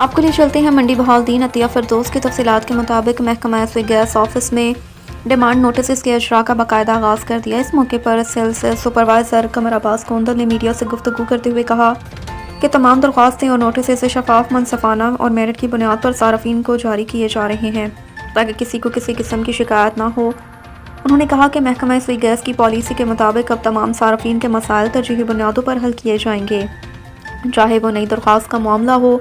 آپ کو لے چلتے ہیں منڈی بہاؤالدین عطیہ فردوس کی تفصیلات کے مطابق محکمہ سوئی گیس آفس میں ڈیمانڈ نوٹسز کے اجراء کا باقاعدہ آغاز کر دیا۔ اس موقع پر سیلز سپروائزر قمر عباس کوندل نے میڈیا سے گفتگو کرتے ہوئے کہا کہ تمام درخواستیں اور نوٹسز شفاف، منصفانہ اور میرٹ کی بنیاد پر صارفین کو جاری کیے جا رہے ہیں تاکہ کسی کو کسی قسم کی شکایت نہ ہو۔ انہوں نے کہا کہ محکمہ سوئی گیس کی پالیسی کے مطابق اب تمام صارفین کے مسائل ترجیحی بنیادوں پر حل کیے جائیں گے، چاہے وہ نئی درخواست کا معاملہ ہو،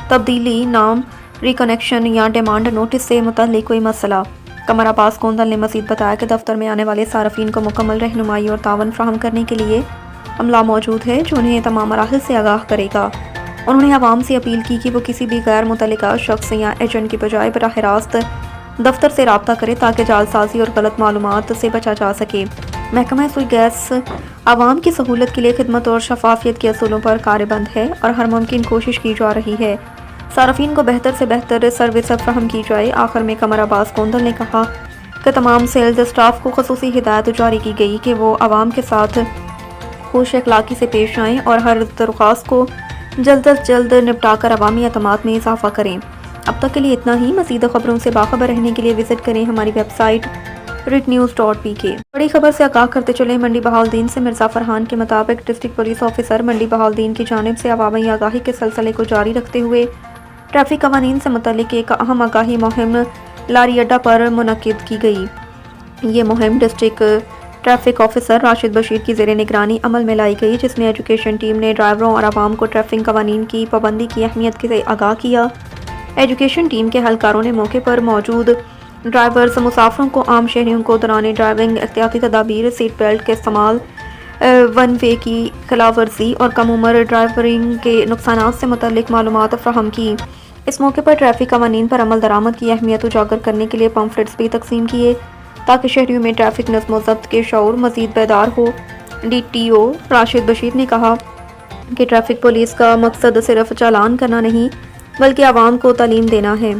تبدیلی، نام، ریکنیکشن یا ڈیمانڈ نوٹس سے متعلق کوئی مسئلہ۔ قمر عباس کوندل نے مزید بتایا کہ دفتر میں آنے والے صارفین کو مکمل رہنمائی اور تعاون فراہم کرنے کے لیے عملہ موجود ہے جو انہیں تمام مراحل سے آگاہ کرے گا۔ انہوں نے عوام سے اپیل کی کہ وہ کسی بھی غیر متعلقہ شخص یا ایجنٹ کی بجائے براہ راست دفتر سے رابطہ کرے تاکہ جعل سازی اور غلط معلومات سے بچا جا سکے۔ محکمہ سوئی گیس عوام کی سہولت کے لیے خدمت اور شفافیت کے اصولوں پر کاربند ہے اور ہر ممکن کوشش کی جا رہی ہے صارفین کو بہتر سے بہتر سروس فراہم کی جائے۔ آخر میں قمر عباس کوندل نے کہا کہ تمام سیلز سٹاف کو خصوصی ہدایت جاری کی گئی کہ وہ عوام کے ساتھ خوش اخلاقی سے پیش آئیں اور ہر درخواست کو جلد از جلد نپٹا کر عوامی اعتماد میں اضافہ کریں۔ اب تک کے لیے اتنا ہی۔ مزید خبروں سے باخبر رہنے کے لیے وزٹ کریں ہماری ویب سائٹ ritnews.pk۔ بڑی خبر سے آگاہ کرتے چلیں منڈی بہاؤالدین سے۔ مرزا فرحان کے مطابق ڈسٹرکٹ پولیس آفیسر منڈی بہاؤالدین کی جانب سے عوامی آگاہی کے سلسلے کو جاری رکھتے ہوئے ٹریفک قوانین سے متعلق ایک اہم آگاہی مہم لاری اڈہ پر منعقد کی گئی۔ یہ مہم district traffic officer Rashid Bashir کی زیر نگرانی عمل میں لائی گئی، جس میں ایجوکیشن ٹیم نے ڈرائیوروں اور عوام کو ٹریفک قوانین کی پابندی کی اہمیت سے آگاہ کیا۔ ایجوکیشن ٹیم کے اہلکاروں نے موقع پر موجود ڈرائیورز، مسافروں کو عام شہریوں کو دوران ڈرائیونگ احتیاطی تدابیر، سیٹ بیلٹ کے استعمال، ون وے کی خلاف ورزی اور کم عمر ڈرائیونگ کے نقصانات سے متعلق معلومات فراہم کی۔ اس موقع پر ٹریفک قوانین پر عمل درآمد کی اہمیت اجاگر کرنے کے لیے پمفلٹس بھی تقسیم کیے تاکہ شہریوں میں ٹریفک نظم و ضبط کے شعور مزید بیدار ہو۔ D T O Rashid Bashir نے کہا کہ ٹریفک پولیس کا مقصد صرف چالان کرنا نہیں بلکہ عوام کو تعلیم دینا ہے۔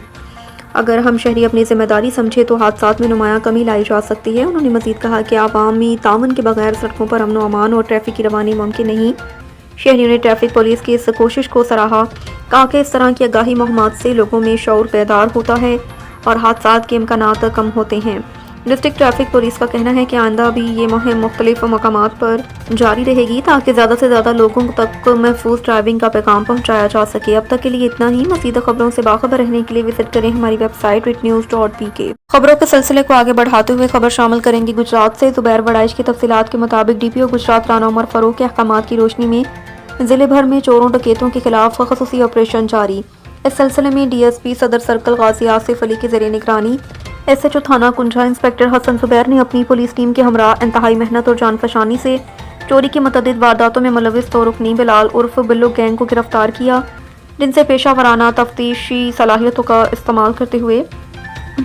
اگر ہم شہری اپنی ذمہ داری سمجھے تو حادثات میں نمایاں کمی لائی جا سکتی ہے۔ انہوں نے مزید کہا کہ عوامی تعاون کے بغیر سڑکوں پر امن و امان اور ٹریفک کی روانی ممکن نہیں۔ شہریوں نے ٹریفک پولیس کی اس کوشش کو سراہا، کہا کہ اس طرح کی آگاہی مہمات سے لوگوں میں شعور بیدار ہوتا ہے اور حادثات کے امکانات کم ہوتے ہیں۔ ڈسٹرکٹ ٹریفک پولیس کا کہنا ہے کہ آئندہ بھی یہ مہم مختلف مقامات پر جاری رہے گی تاکہ زیادہ سے زیادہ لوگوں تک محفوظ ڈرائیونگ کا پیغام پہنچایا جا سکے۔ اب تک کے لیے اتنا ہی۔ مزید خبروں سے باخبر رہنے کے لیے وزٹ کریں ہماری ویب سائٹ ritnews.pk۔ خبروں کے سلسلے کو آگے بڑھاتے ہوئے خبر شامل کریں گے گجرات سے۔ زبیر وڑائچ کی تفصیلات کے مطابق ڈی پی او گجرات رانا عمر فاروق کے احکامات کی روشنی میں ضلع بھر میں چوروں ڈکیتوں کے خلاف خصوصی آپریشن جاری۔ اس سلسلے میں ڈی ایس پی صدر سرکل غازی آصف علی کی زیر نگرانی ایس ایچ او تھانہ کنجھا انسپکٹر حسن زبیر نے اپنی پولیس ٹیم کے ہمراہ انتہائی محنت اور جان فشانی سے چوری کی متعدد وارداتوں میں ملوث دو رکنی بلال عرف بلو گینگ کو گرفتار کیا، جن سے پیشہ ورانہ تفتیشی صلاحیتوں کا استعمال کرتے ہوئے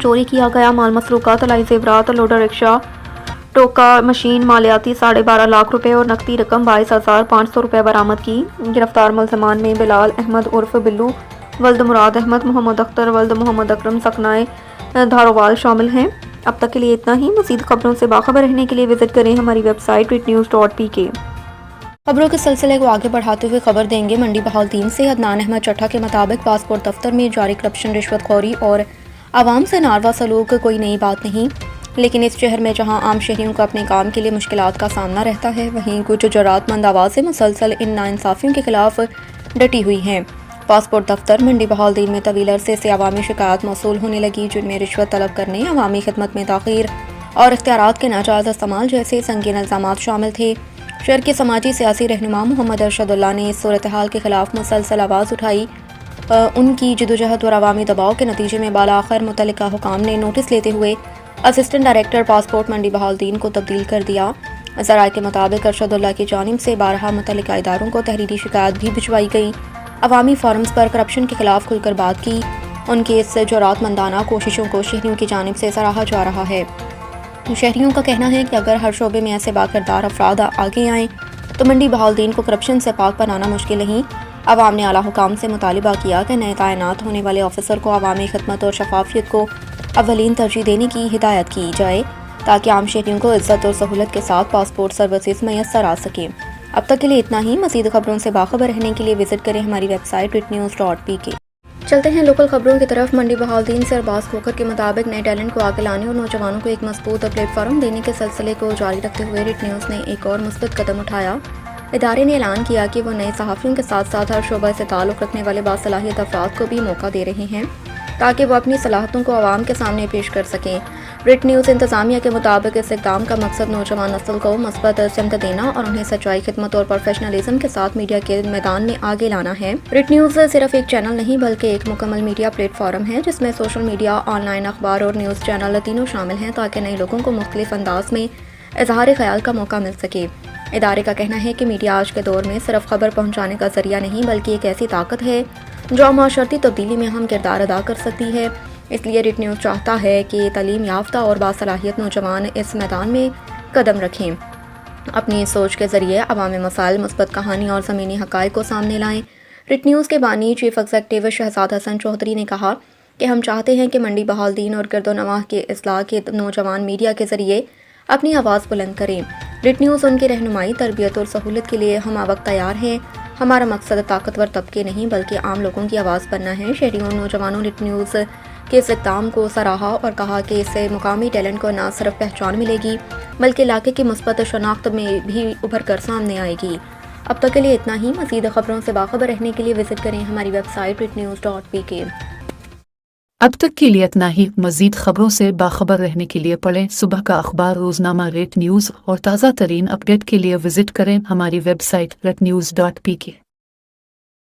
چوری کیا گیا مال مسروقات، علائی زیورات، لوڈر رکشہ، ٹوکا مشین، مالیاتی 12.5 لاکھ روپے اور نقدی رقم 22,500 روپے برآمد کی۔ گرفتار ملزمان میں بلال احمد عرف بلو، ولد مراد احمد، محمد اختر ولد محمد اکرم سکنائے دھاروال شامل ہیں۔ اب تک کے لیے اتنا ہی۔ مزید خبروں سے باخبر رہنے کے لیے وزٹ کریں ہماری ویب سائٹ ritnews.pk۔ خبروں کے سلسلے کو آگے بڑھاتے ہوئے خبر دیں گے منڈی بہاؤالدین سے۔ عدنان احمد چٹھا کے مطابق پاسپورٹ دفتر میں جاری کرپشن، رشوت خوری اور عوام سے ناروا سلوک کوئی نئی بات نہیں، لیکن اس شہر میں جہاں عام شہریوں کو اپنے کام کے لیے مشکلات کا سامنا رہتا ہے، وہیں کچھ جرات مند آوازیں مسلسل ان ناانصافیوں کے خلاف ڈٹی ہوئی ہیں۔ پاسپورٹ دفتر منڈی بہاؤالدین میں طویل عرصے سے عوامی شکایات موصول ہونے لگی، جن میں رشوت طلب کرنے، عوامی خدمت میں تاخیر اور اختیارات کے ناجائز استعمال جیسے سنگین الزامات شامل تھے۔ شہر کے سماجی سیاسی رہنما محمد ارشد اللہ نے اس صورتحال کے خلاف مسلسل آواز اٹھائی۔ ان کی جدوجہد اور عوامی دباؤ کے نتیجے میں بالآخر متعلقہ حکام نے نوٹس لیتے ہوئے اسسٹنٹ ڈائریکٹر پاسپورٹ منڈی بہاؤالدین کو تبدیل کر دیا۔ ذرائع کے مطابق ارشد اللہ کی جانب سے بارہا متعلقہ اداروں کو تحریری شکایات بھی بھجوائی گئی، عوامی فورمز پر کرپشن کے خلاف کھل کر بات کی۔ ان کی اس جرات مندانہ کوششوں کو شہریوں کی جانب سے سراہا جا رہا ہے۔ شہریوں کا کہنا ہے کہ اگر ہر شعبے میں ایسے باکردار افراد آگے آئیں تو منڈی بہاؤالدین کو کرپشن سے پاک بنانا مشکل نہیں۔ عوام نے اعلیٰ حکام سے مطالبہ کیا کہ نئے تعینات ہونے والے آفیسر کو عوامی خدمت اور شفافیت کو اولین ترجیح دینے کی ہدایت کی جائے تاکہ عام شہریوں کو عزت اور سہولت کے ساتھ پاسپورٹ سروسز میسر آ سکیں۔ اب تک کے لیے اتنا ہی۔ مزید خبروں سے باخبر رہنے کے لیے وزٹ کریں ہماری ویب سائٹ ritnews.pk۔ چلتے ہیں لوکل خبروں کی طرف۔ منڈی بہاؤالدین سے ارباز کھوکھر کے مطابق نئے ٹیلنٹ کو آگے لانے اور نوجوانوں کو ایک مضبوط پلیٹ فارم دینے کے سلسلے کو جاری رکھتے ہوئے ریٹ نیوز نے ایک اور مثبت قدم اٹھایا۔ ادارے نے اعلان کیا کہ وہ نئے صحافیوں کے ساتھ ساتھ ہر شعبہ سے تعلق رکھنے والے باصلاحیت افراد کو بھی موقع دے رہے ہیں تاکہ وہ اپنی صلاحیتوں کو عوام کے سامنے پیش کر سکیں۔ ریٹ نیوز انتظامیہ کے مطابق اس اقدام کا مقصد نوجوان نسل کو مثبت سمت دینا اور انہیں سچائی، خدمت اور پروفیشنلزم کے ساتھ میڈیا کے میدان میں آگے لانا ہے۔ ریٹ نیوز صرف ایک چینل نہیں بلکہ ایک مکمل میڈیا پلیٹ فارم ہے جس میں سوشل میڈیا، آن لائن اخبار اور نیوز چینل تینوں شامل ہیں تاکہ نئے لوگوں کو مختلف انداز میں اظہار خیال کا موقع مل سکے۔ ادارے کا کہنا ہے کہ میڈیا آج کے دور میں صرف خبر پہنچانے کا ذریعہ نہیں بلکہ ایک ایسی طاقت ہے جو معاشرتی تبدیلی میں اہم کردار ادا کر سکتی ہے۔ اس لیے ریٹ نیوز چاہتا ہے کہ تعلیم یافتہ اور باصلاحیت نوجوان اس میدان میں قدم رکھیں، اپنی سوچ کے ذریعے عوامی مسائل، مثبت کہانی اور زمینی حقائق کو سامنے لائیں۔ ریٹ نیوز کے بانی چیف ایگزیکٹو شہزاد حسن چودھری نے کہا کہ ہم چاہتے ہیں کہ منڈی بہاؤالدین اور گرد و نواح کے اضلاع کے نوجوان میڈیا کے ذریعے اپنی آواز بلند کریں۔ ریٹ نیوز ان کی رہنمائی، تربیت اور سہولت کے لیے ہم وقت تیار ہیں۔ ہمارا مقصد طاقتور طبقے نہیں بلکہ عام لوگوں کی آواز بننا ہے۔ شہریوں اور نوجوانوں ریٹ نیوز کے اس اقدام کو سراہا اور کہا کہ اس سے مقامی ٹیلنٹ کو نہ صرف پہچان ملے گی بلکہ علاقے کی مثبت شناخت میں بھی ابھر کر سامنے آئے گی۔ اب تک کے لیے اتنا ہی۔ مزید خبروں سے باخبر رہنے کے لیے وزٹ کریں ہماری ویب سائٹ retnews.pk۔ اب تک کے لیے اتنا ہی۔ مزید خبروں سے باخبر رہنے کے لیے پڑھیں صبح کا اخبار روزنامہ ریٹ نیوز اور تازہ ترین اپڈیٹ کے لیے وزٹ کریں ہماری ویب سائٹ retnews.pk۔